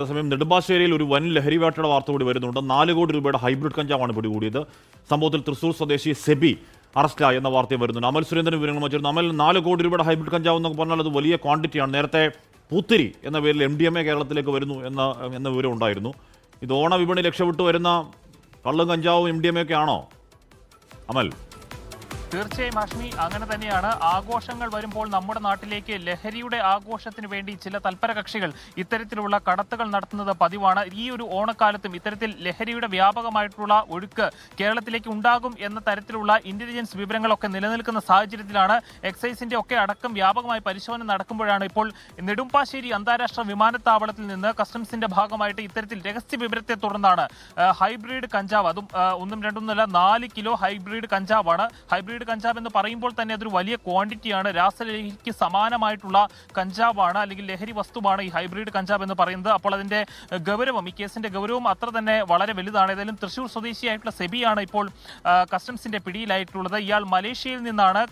അതേസമയം നെടുമ്പാശ്ശേരിയിൽ ഒരു വൻ ലഹരി വേട്ടയുടെ വാർത്ത കൂടി വരുന്നുണ്ട്. 4 കോടി രൂപയുടെ ഹൈബ്രിഡ് കഞ്ചാവാണ് പിടികൂടിയത്. സംഭവത്തിൽ തൃശൂർ സ്വദേശി സെബി അറസ്റ്റായി എന്ന വാർത്തയും വരുന്നുണ്ട്. അമൽ സുരേന്ദ്രൻ വിവരങ്ങൾ വച്ചിരുന്നു. അമൽ, 4 കോടി രൂപയുടെ ഹൈബ്രിഡ് കഞ്ചാവ് എന്നൊക്കെ പറഞ്ഞാൽ അത് വലിയ ക്വാണ്ടിറ്റിയാണ്. നേരത്തെ പൂത്തിരി എന്ന പേരിൽ MDMA കേരളത്തിലേക്ക് വരുന്നു എന്ന വിവരം ഉണ്ടായിരുന്നു. ഇത് ഓണ വിപണി ലക്ഷ്യമിട്ട് വരുന്ന കള്ളും കഞ്ചാവും MDMA ഒക്കെ ആണോ അമൽ? തീർച്ചയായും ഹാഷ്മി, അങ്ങനെ തന്നെയാണ്. ആഘോഷങ്ങൾ വരുമ്പോൾ നമ്മുടെ നാട്ടിലേക്ക് ലഹരിയുടെ ആഘോഷത്തിന് വേണ്ടി ചില തൽപര കക്ഷികൾ ഇത്തരത്തിലുള്ള കടത്തുകൾ നടത്തുന്നത് പതിവാണ്. ഈ ഒരു ഓണക്കാലത്തും ഇത്തരത്തിൽ ലഹരിയുടെ വ്യാപകമായിട്ടുള്ള ഒഴുക്ക് കേരളത്തിലേക്ക് ഉണ്ടാകും എന്ന തരത്തിലുള്ള ഇന്റലിജൻസ് വിവരങ്ങളൊക്കെ നിലനിൽക്കുന്ന സാഹചര്യത്തിലാണ് എക്സൈസിന്റെ ഒക്കെ അടക്കം വ്യാപകമായ പരിശോധന നടക്കുമ്പോഴാണ് ഇപ്പോൾ നെടുമ്പാശ്ശേരി അന്താരാഷ്ട്ര വിമാനത്താവളത്തിൽ നിന്ന് കസ്റ്റംസിന്റെ ഭാഗമായിട്ട് ഇത്തരത്തിൽ രഹസ്യ വിവരത്തെ തുടർന്നാണ് ഹൈബ്രിഡ് കഞ്ചാവ്, അതും ഒന്നും രണ്ടൊന്നുമല്ല 4 കിലോ ഹൈബ്രിഡ് കഞ്ചാവാണ്. ഹൈബ്രിഡ് കഞ്ചാവ് എന്ന് പറയുമ്പോൾ തന്നെ അതൊരു വലിയ ക്വാണ്ടിറ്റിയാണ്. രാസലഹരിക്ക് സമാനമായിട്ടുള്ള കഞ്ചാവാണ്, അല്ലെങ്കിൽ ലഹരി വസ്തുവാണ് ഈ ഹൈബ്രിഡ് കഞ്ചാവ് എന്ന് പറയുന്നത്. അപ്പോൾ അതിന്റെ ഗൗരവം, ഈ കേസിന്റെ ഗൗരവം അത്ര തന്നെ വളരെ വലുതാണ്. ഏതായാലും തൃശൂർ സ്വദേശിയായിട്ടുള്ള സെബിയാണ് ഇപ്പോൾ കസ്റ്റംസിന്റെ പിടിയിലായിട്ടുള്ളത്. ഇയാൾ മലേഷ്യയിൽ നിന്നാണ്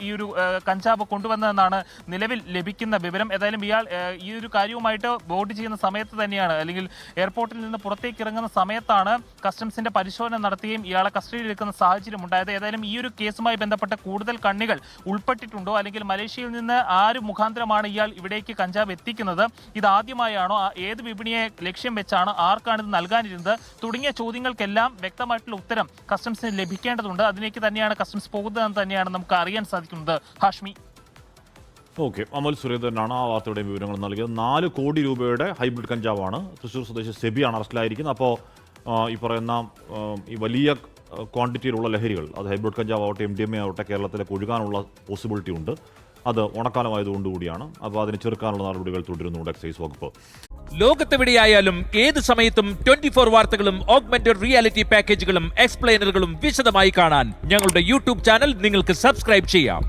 ഈ ഒരു കഞ്ചാവ് കൊണ്ടുവന്നതെന്നാണ് നിലവിൽ ലഭിക്കുന്ന വിവരം. ഏതായാലും ഇയാൾ ഈ ഒരു കാര്യവുമായിട്ട് ബോർഡ് ചെയ്യുന്ന സമയത്ത് തന്നെയാണ്, അല്ലെങ്കിൽ എയർപോർട്ടിൽ നിന്ന് പുറത്തേക്ക് ഇറങ്ങുന്ന സമയത്താണ് കസ്റ്റംസിന്റെ പരിശോധന നടത്തുകയും ഇയാളെ കസ്റ്റഡിയിലെടുക്കുന്ന സാഹചര്യം ഉണ്ടായത്. ഏതായാലും ഈ ഒരു കേസുമായി ബന്ധപ്പെട്ട കൂടുതൽ കണ്ണികൾ ഉൾപ്പെട്ടിട്ടുണ്ടോ, അല്ലെങ്കിൽ മലേഷ്യയിൽ നിന്ന് ആര് മുഖാന്തരമാണ് ഇയാൾ ഇവിടേക്ക് കഞ്ചാവ് എത്തിക്കുന്നത്, ഇതാദ്യമായാണോ, ഏത് വിപണിയെ ലക്ഷ്യം വെച്ചാണ്, ആർക്കാണ് ഇത് നൽകാനിരുന്നത് തുടങ്ങിയ ചോദ്യങ്ങൾക്കെല്ലാം വ്യക്തമായിട്ടുള്ള ഉത്തരം കസ്റ്റംസിന് ലഭിക്കേണ്ടതുണ്ട്. അതിലേക്ക് തന്നെയാണ് കസ്റ്റംസ് പോകുന്നതെന്ന് തന്നെയാണ് നമുക്ക് അറിയാൻ സാധിക്കുന്നത്. ഹാഷ്മി. ഓക്കെ, അമൽ സുരേന്ദ്രനാണ് ആ വാർത്തയുടെ വിവരങ്ങൾ നൽകിയത്. 4 കോടി രൂപയുടെ ഹൈബ്രിഡ് കഞ്ചാവാണ്. തൃശ്ശൂർ സ്വദേശി സെബിയാണ് അറസ്റ്റിലായിരിക്കുന്നത്. അപ്പോൾ ഈ പറയുന്ന ഈ വലിയ ക്വാണ്ടിറ്റിയിലുള്ള ലഹരികൾ, അത് ഹൈബ്രിഡ് കഞ്ചാവ് ആവട്ടെ MDMA ആവട്ടെ, കേരളത്തിലേക്ക് ഒഴുകാനുള്ള പോസിബിലിറ്റി ഉണ്ട്. അത് ഓണക്കാലമായതുകൊണ്ടുകൂടിയാണ്. അപ്പോൾ അതിനെ ചെറുക്കാനുള്ള നടപടികൾ തുടരുന്നുണ്ട് എക്സൈസ് വകുപ്പ്. ലോകത്തെവിടെയായാലും ഏത് സമയത്തും 24 വാർത്തകളും ഓഗ്മെന്റഡ് റിയാലിറ്റി പാക്കേജുകളും എക്സ്പ്ലെയിനറുകളും വിശദമായി കാണാൻ ഞങ്ങളുടെ YouTube ചാനൽ നിങ്ങൾക്ക് സബ്സ്ക്രൈബ് ചെയ്യാം.